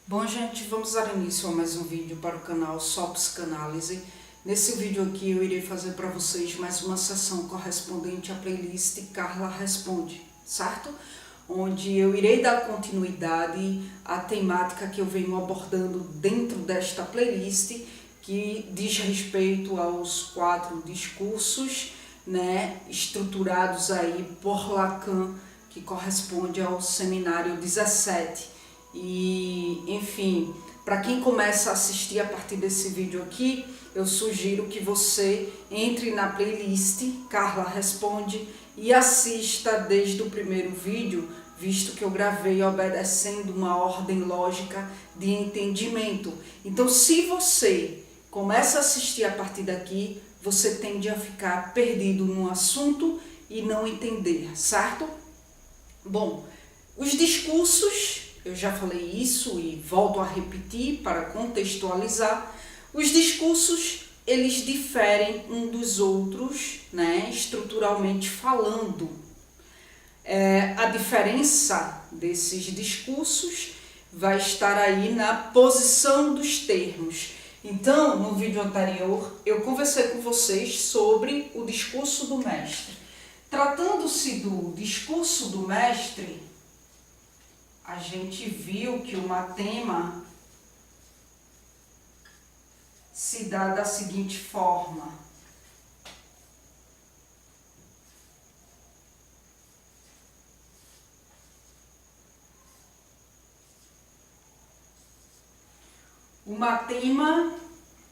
Bom, gente, vamos dar início a mais um vídeo para o canal Só Psicanálise. Nesse vídeo aqui eu irei fazer para vocês mais uma sessão correspondente à playlist Carla Responde, certo? Onde eu irei dar continuidade à temática que eu venho abordando dentro desta playlist, que diz respeito aos 4 discursos, estruturados aí por Lacan, que corresponde ao seminário 17. E, enfim, para quem começa a assistir a partir desse vídeo aqui, eu sugiro que você entre na playlist Carla Responde e assista desde o primeiro vídeo, visto que eu gravei obedecendo uma ordem lógica de entendimento. Então, se você começa a assistir a partir daqui, você tende a ficar perdido no assunto e não entender, certo? Bom, os discursos, eu já falei isso e volto a repetir para contextualizar. Os discursos, eles diferem um dos outros, estruturalmente falando. A diferença desses discursos vai estar aí na posição dos termos. Então, no vídeo anterior, eu conversei com vocês sobre o discurso do mestre. Tratando-se do discurso do mestre, a gente viu que o matema se dá da seguinte forma. O matema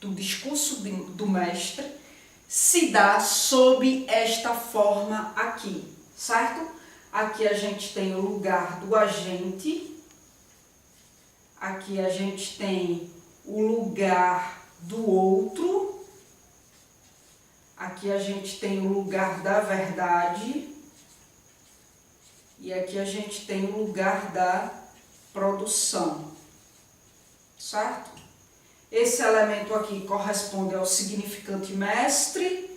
do discurso do mestre se dá sob esta forma aqui, certo? Aqui a gente tem o lugar do agente, aqui a gente tem o lugar do outro, aqui a gente tem o lugar da verdade e aqui a gente tem o lugar da produção, certo? Esse elemento aqui corresponde ao significante mestre,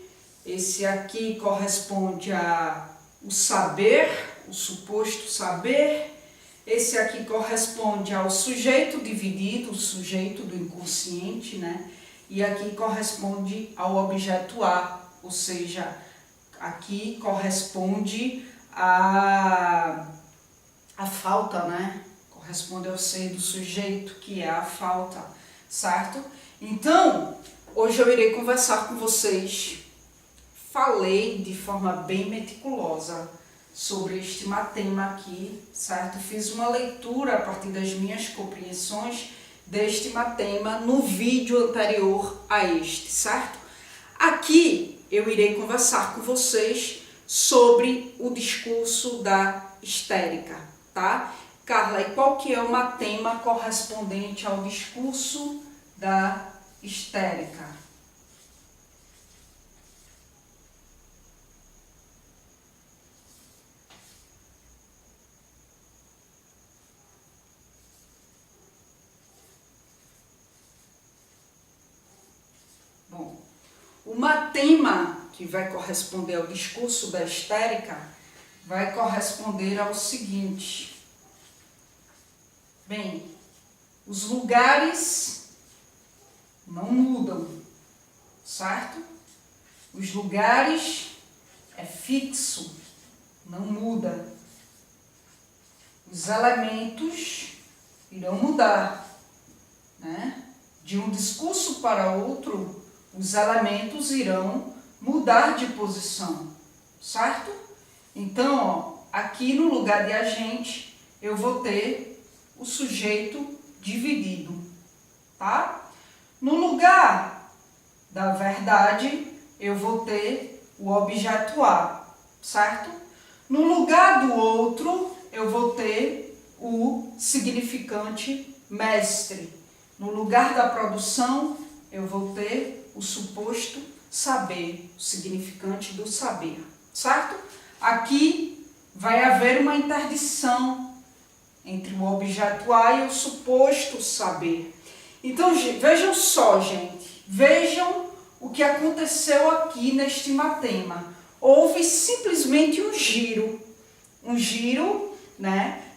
esse aqui corresponde ao saber, o suposto saber, esse aqui corresponde ao sujeito dividido, o sujeito do inconsciente, e aqui corresponde ao objeto A, ou seja, aqui corresponde à falta, corresponde ao ser do sujeito, que é a falta, certo? Então, hoje eu irei conversar com vocês. Falei de forma bem meticulosa sobre este matema aqui, certo? Fiz uma leitura a partir das minhas compreensões deste matema no vídeo anterior a este, certo? Aqui eu irei conversar com vocês sobre o discurso da histérica, tá? Carla, e qual que é o matema correspondente ao discurso da histérica? Bom, o matema que vai corresponder ao discurso da histérica vai corresponder ao seguinte. Bem, os lugares não mudam, certo? Os lugares é fixo, não muda. Os elementos irão mudar, De um discurso para outro, os elementos irão mudar de posição, certo? Então, aqui no lugar de agente, eu vou ter o sujeito dividido, tá? No lugar da verdade, eu vou ter o objeto A, certo? No lugar do outro, eu vou ter o significante mestre. No lugar da produção, eu vou ter o suposto saber, o significante do saber, certo? Aqui vai haver uma interdição entre o objeto A e o suposto saber. Então, vejam só, gente, vejam o que aconteceu aqui neste matema. Houve simplesmente um giro,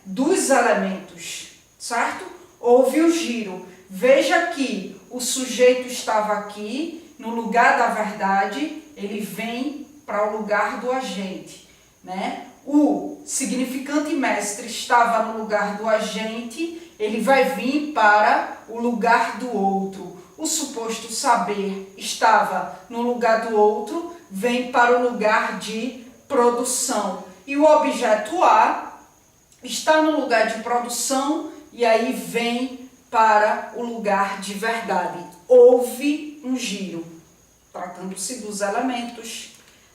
dos elementos, certo? houve o giro. Veja que o sujeito estava aqui, no lugar da verdade, ele vem para o lugar do agente, né? O significante mestre estava no lugar do agente, ele vai vir para o lugar do outro. O suposto saber estava no lugar do outro, vem para o lugar de produção. E o objeto A está no lugar de produção e aí vem para o lugar de verdade. Houve um giro, tratando-se dos elementos,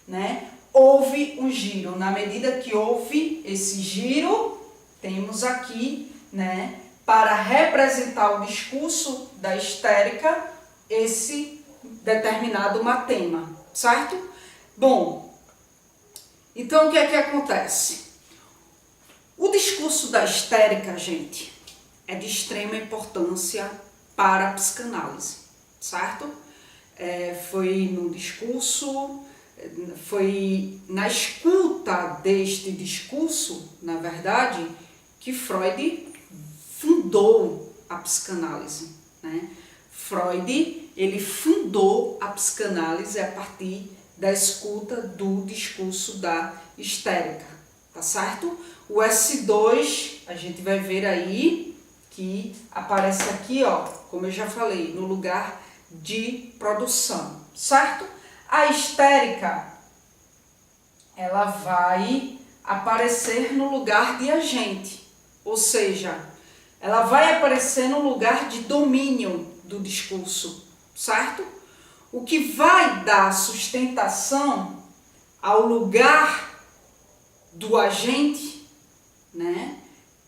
né? Houve um giro. Na medida que houve esse giro, temos aqui, né, para representar o discurso da histérica, esse determinado matema, certo? Bom, então o que é que acontece? O discurso da histérica, gente, é de extrema importância para a psicanálise, certo? Foi no discurso, foi na escuta deste discurso, na verdade, que Freud fundou a psicanálise, né? Freud, ele fundou a psicanálise a partir da escuta do discurso da histérica, tá certo? O S2, a gente vai ver aí que aparece aqui, ó, como eu já falei, no lugar de produção, certo? A histérica, ela vai aparecer no lugar de agente, ou seja, ela vai aparecer no lugar de domínio do discurso, certo? O que vai dar sustentação ao lugar do agente, né,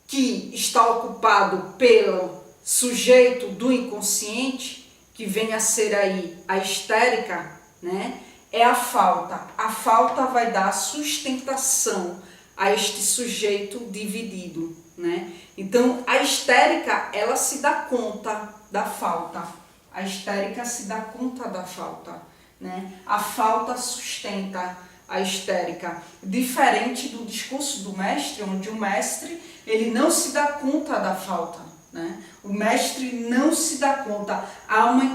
que está ocupado pelo sujeito do inconsciente, que vem a ser aí a histérica, né, é a falta. A falta vai dar sustentação a este sujeito dividido, né? Então, a histérica, ela se dá conta da falta. A histérica se dá conta da falta, né? A falta sustenta a histérica. Diferente do discurso do mestre, onde o mestre, ele não se dá conta da falta, né? O mestre não se dá conta. Há uma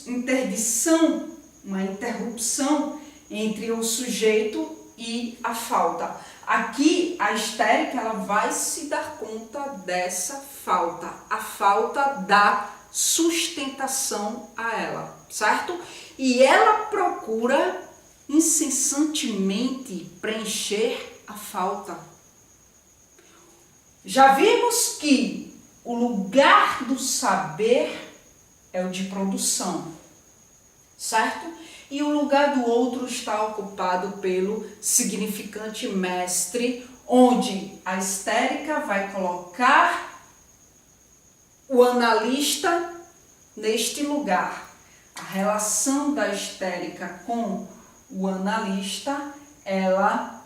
interdição, uma interrupção entre o sujeito e a falta. Aqui, a histérica, ela vai se dar conta dessa falta. A falta dá sustentação a ela, certo? E ela procura incessantemente preencher a falta. Já vimos que o lugar do saber é o de produção, certo? E o lugar do outro está ocupado pelo significante mestre, onde a histérica vai colocar o analista neste lugar. A relação da histérica com o analista, ela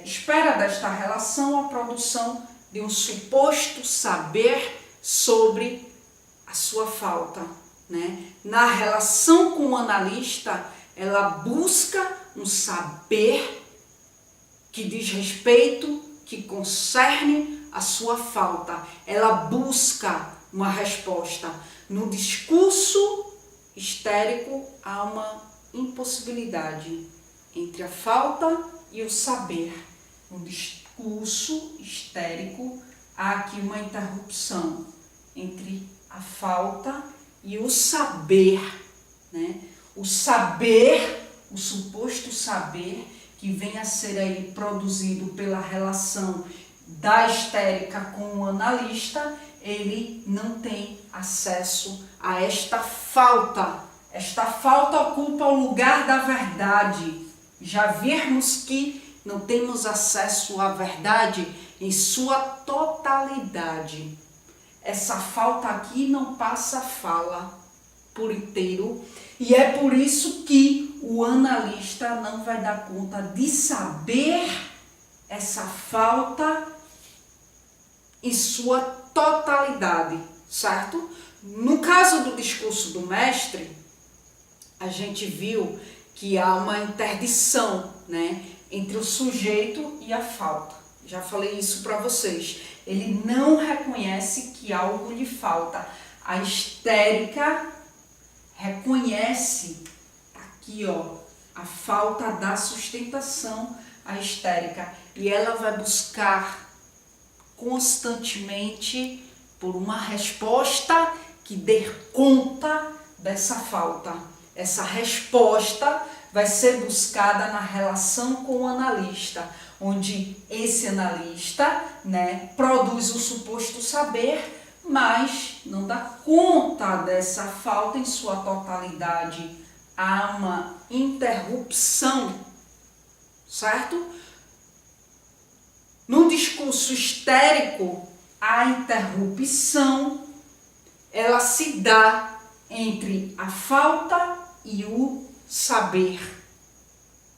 espera desta relação a produção de um suposto saber sobre a sua falta, né? Na relação com o analista, ela busca um saber que diz respeito, que concerne a sua falta. Ela busca uma resposta. No discurso histérico, há uma impossibilidade entre a falta e o saber. No discurso histérico, há aqui uma interrupção entre a falta e o saber, né? O saber, o suposto saber, que vem a ser aí produzido pela relação da histérica com o analista, ele não tem acesso a esta falta. Esta falta ocupa o lugar da verdade. Já vimos que não temos acesso à verdade em sua totalidade. Essa falta aqui não passa fala por inteiro, e é por isso que o analista não vai dar conta de saber essa falta em sua totalidade, certo? No caso do discurso do mestre, a gente viu que há uma interdição, né, entre o sujeito e a falta. Já falei isso para vocês. Ele não reconhece que algo lhe falta. A histérica reconhece, aqui ó, a falta da sustentação, a histérica. E ela vai buscar constantemente por uma resposta que dê conta dessa falta. Essa resposta vai ser buscada na relação com o analista, onde esse analista, né, produz o suposto saber, mas não dá conta dessa falta em sua totalidade. Há uma interrupção, certo? No discurso histérico, a interrupção, ela se dá entre a falta e o saber.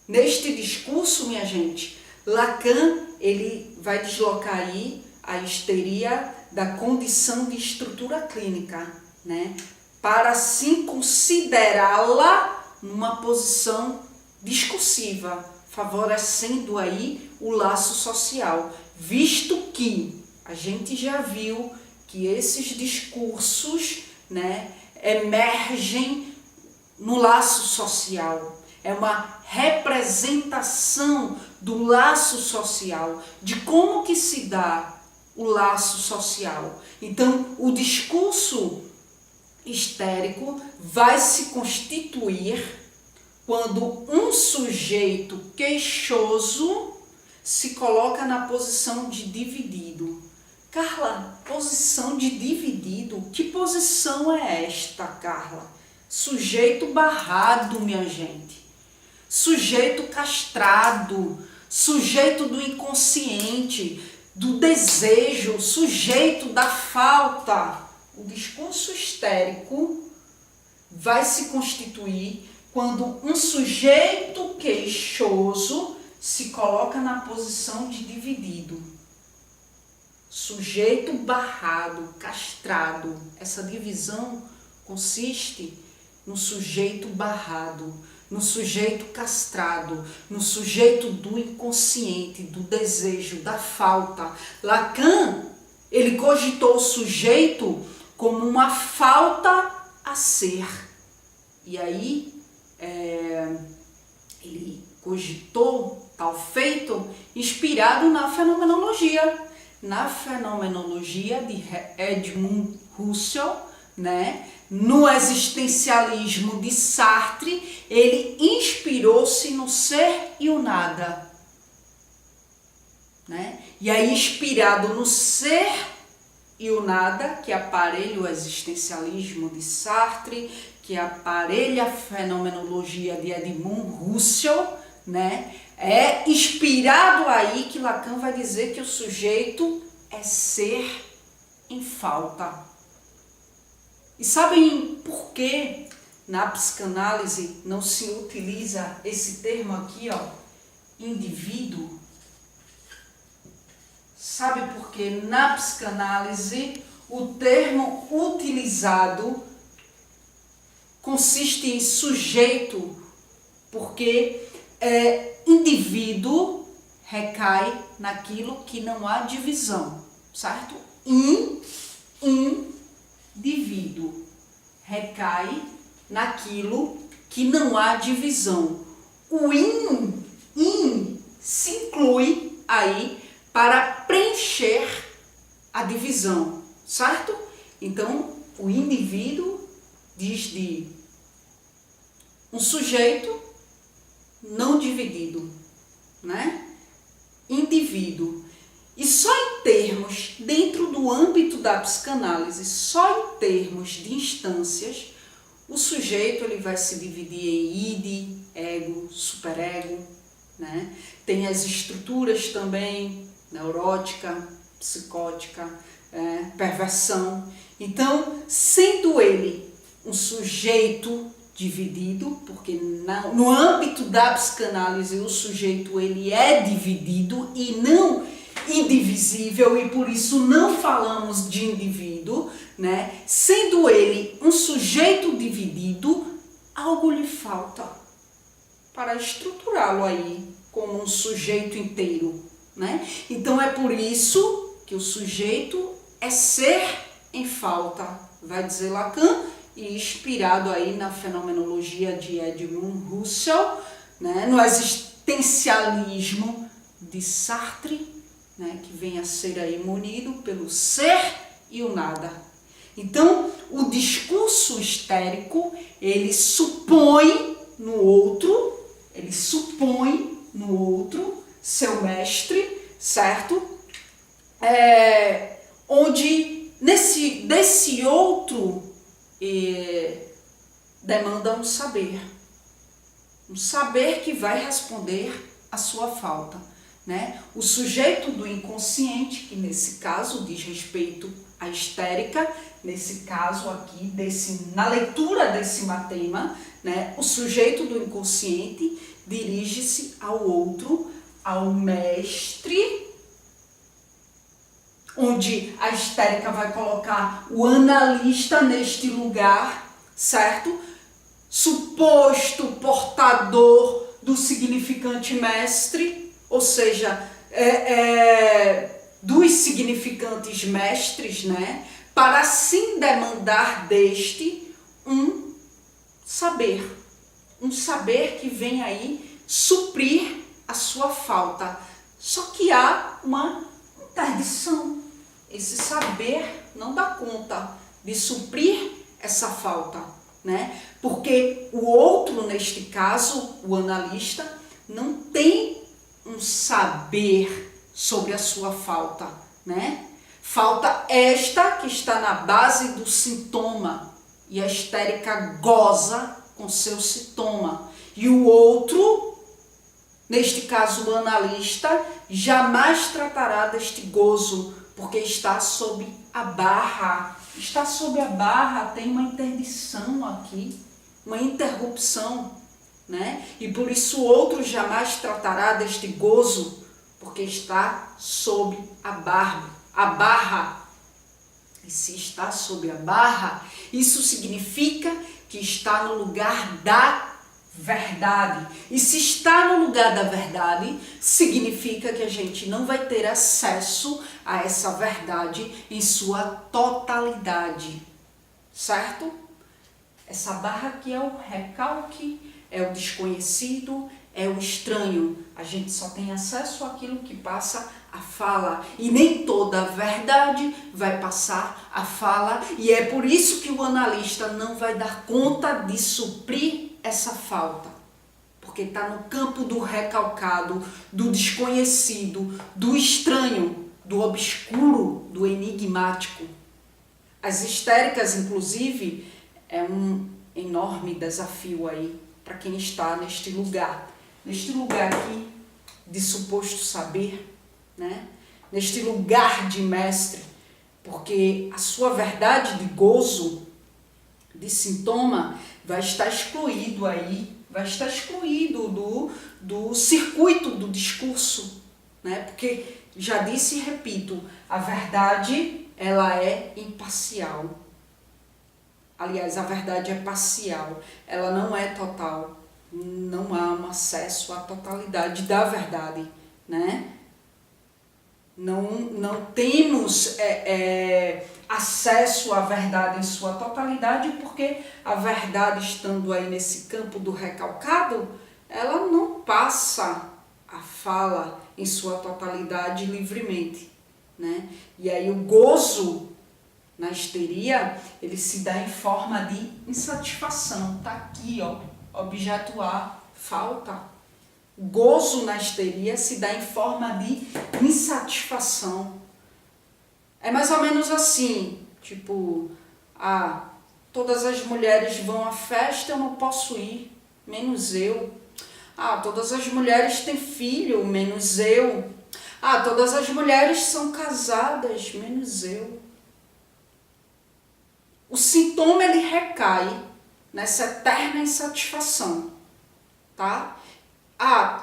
Neste discurso, minha gente, Lacan, ele vai deslocar aí a histeria da condição de estrutura clínica, né? Para assim considerá-la numa posição discursiva, favorecendo aí o laço social, visto que a gente já viu que esses discursos, né, emergem no laço social. É uma representação do laço social, de como que se dá o laço social. Então, o discurso histérico vai se constituir quando um sujeito queixoso se coloca na posição de dividido. Carla, posição de dividido? Que posição é esta, Carla? Sujeito barrado, minha gente. Sujeito castrado, sujeito do inconsciente, do desejo, sujeito da falta. O discurso histérico vai se constituir quando um sujeito queixoso se coloca na posição de dividido. Sujeito barrado, castrado. Essa divisão consiste no sujeito barrado, no sujeito castrado, no sujeito do inconsciente, do desejo, da falta. Lacan, ele cogitou o sujeito como uma falta a ser. E aí, ele cogitou tal feito inspirado na fenomenologia. Na fenomenologia de Edmund Husserl, né? No existencialismo de Sartre, ele inspirou-se no ser e o nada, né? E aí, inspirado no ser e o nada, que aparelha o existencialismo de Sartre, que aparelha a fenomenologia de Edmund Husserl, né? É inspirado aí que Lacan vai dizer que o sujeito é ser em falta. E sabem por que na psicanálise não se utiliza esse termo aqui, ó, indivíduo? Sabe por que na psicanálise o termo utilizado consiste em sujeito? Porque indivíduo recai naquilo que não há divisão, certo? Indivíduo recai naquilo que não há divisão. O se inclui aí para preencher a divisão, certo? Então, o indivíduo diz de um sujeito não dividido, né? Indivíduo. E só em termos, dentro do âmbito da psicanálise, só em termos de instâncias, o sujeito ele vai se dividir em id, ego, superego, né? Tem as estruturas também, neurótica, psicótica, perversão. Então, sendo ele um sujeito dividido, porque no âmbito da psicanálise o sujeito ele é dividido e não indivisível, e por isso não falamos de indivíduo, né? Sendo ele um sujeito dividido, algo lhe falta para estruturá-lo aí como um sujeito inteiro, né? Então é por isso que o sujeito é ser em falta, vai dizer Lacan, e inspirado aí na fenomenologia de Edmund Husserl, né? No existencialismo de Sartre, né? Que vem a ser aí munido pelo ser e o nada. Então, o discurso histérico, ele supõe no outro seu mestre, certo? Onde desse outro demanda um saber que vai responder à sua falta, né? O sujeito do inconsciente, que nesse caso diz respeito à histérica, nesse caso aqui, na leitura desse matema, né? O sujeito do inconsciente dirige-se ao outro, ao mestre, onde a histérica vai colocar o analista neste lugar, certo? Suposto portador do significante mestre, ou seja, dos significantes mestres, né? Para assim demandar deste um saber que vem aí suprir a sua falta. Só que há uma interdição. Esse saber não dá conta de suprir essa falta, né? Porque o outro, neste caso, o analista, não tem um saber sobre a sua falta, né? Falta esta que está na base do sintoma, e a histérica goza com seu sintoma. E o outro, neste caso o analista, jamais tratará deste gozo, porque está sob a barra. Está sob a barra, tem uma interdição aqui, uma interrupção, né? E por isso o outro jamais tratará deste gozo, porque está sob a barra. E se está sob a barra, isso significa que está no lugar da verdade. E se está no lugar da verdade, significa que a gente não vai ter acesso a essa verdade em sua totalidade, certo? Essa barra aqui é o recalque, é o desconhecido, é o estranho. A gente só tem acesso àquilo que passa a fala, e nem toda a verdade vai passar a fala, e é por isso que o analista não vai dar conta de suprir essa falta, porque está no campo do recalcado, do desconhecido, do estranho, do obscuro, do enigmático. As histéricas, inclusive, é um enorme desafio aí para quem está neste lugar aqui de suposto saber, né? Neste lugar de mestre, porque a sua verdade de gozo, de sintoma, vai estar excluído do circuito do discurso, né? Porque, já disse e repito, a verdade, ela é imparcial. Aliás, a verdade é parcial, ela não é total. Não há um acesso à totalidade da verdade, né? Não temos acesso à verdade em sua totalidade, porque a verdade, estando aí nesse campo do recalcado, ela não passa a fala em sua totalidade livremente, né? E aí o gozo na histeria, ele se dá em forma de insatisfação. Tá aqui, ó, objeto A, falta. O gozo na histeria se dá em forma de insatisfação. É mais ou menos assim, tipo, todas as mulheres vão à festa, eu não posso ir, menos eu. Todas as mulheres têm filho, menos eu. Todas as mulheres são casadas, menos eu. O sintoma, ele recai nessa eterna insatisfação, tá?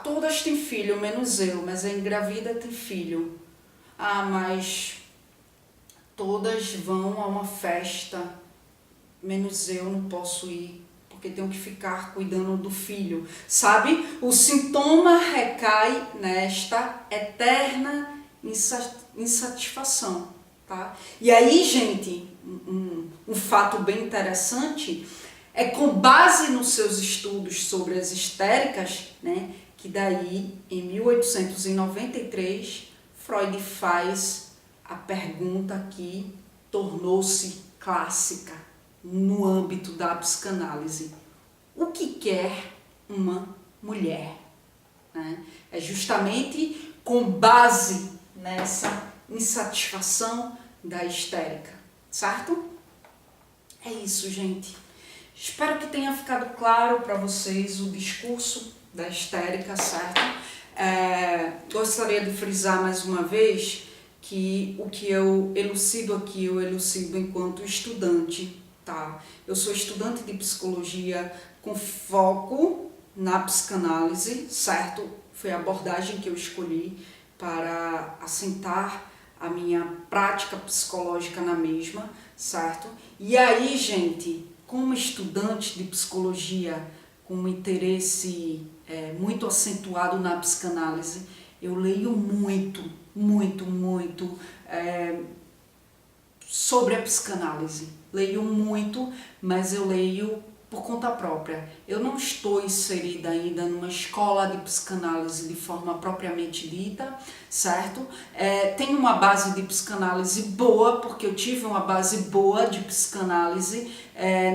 Todas têm filho, menos eu, mas a engravida tem filho. Mas todas vão a uma festa, menos eu não posso ir, porque tenho que ficar cuidando do filho, sabe? O sintoma recai nesta eterna insatisfação, tá? E aí, gente, um fato bem interessante é, com base nos seus estudos sobre as histéricas, né, que daí, em 1893, Freud faz a pergunta que tornou-se clássica no âmbito da psicanálise: o que quer uma mulher? Né? É justamente com base nessa insatisfação da histérica, certo? É isso, gente. Espero que tenha ficado claro para vocês o discurso da histérica, certo? Gostaria de frisar mais uma vez que o que eu elucido aqui, eu elucido enquanto estudante, tá? Eu sou estudante de psicologia com foco na psicanálise, certo? Foi a abordagem que eu escolhi para assentar a minha prática psicológica na mesma, certo? E aí, gente, como estudante de psicologia com um interesse muito acentuado na psicanálise, eu leio muito sobre a psicanálise. Leio muito, mas eu leio por conta própria. Eu não estou inserida ainda numa escola de psicanálise de forma propriamente dita, certo? Tenho uma base de psicanálise boa, porque eu tive uma base boa de psicanálise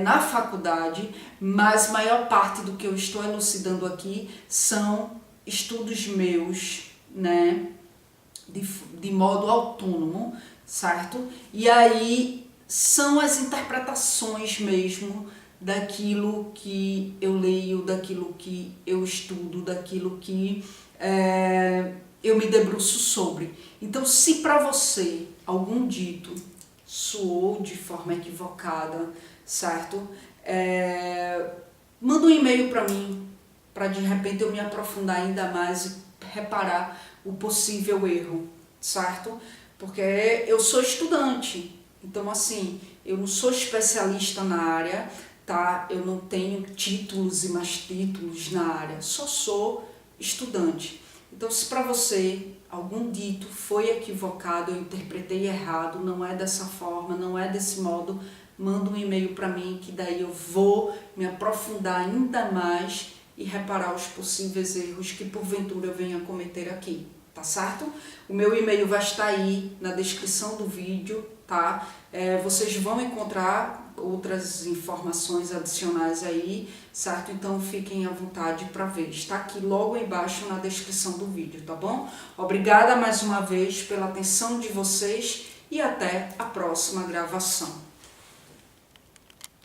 na faculdade, mas maior parte do que eu estou elucidando aqui são estudos meus, né, de modo autônomo, certo? E aí são as interpretações mesmo daquilo que eu leio, daquilo que eu estudo, daquilo que eu me debruço sobre. Então, se para você algum dito soou de forma equivocada, certo? Manda um e-mail para mim, para de repente eu me aprofundar ainda mais e reparar o possível erro, certo? Porque eu sou estudante, então assim, eu não sou especialista na área, tá? Eu não tenho títulos e mais títulos na área, só sou estudante. Então, se para você algum dito foi equivocado, eu interpretei errado, não é dessa forma, não é desse modo, manda um e-mail para mim, que daí eu vou me aprofundar ainda mais e reparar os possíveis erros que porventura eu venha cometer aqui, tá certo? O meu e-mail vai estar aí na descrição do vídeo, tá? Vocês vão encontrar outras informações adicionais aí, certo? Então fiquem à vontade para ver. Está aqui logo embaixo na descrição do vídeo, tá bom? Obrigada mais uma vez pela atenção de vocês e até a próxima gravação.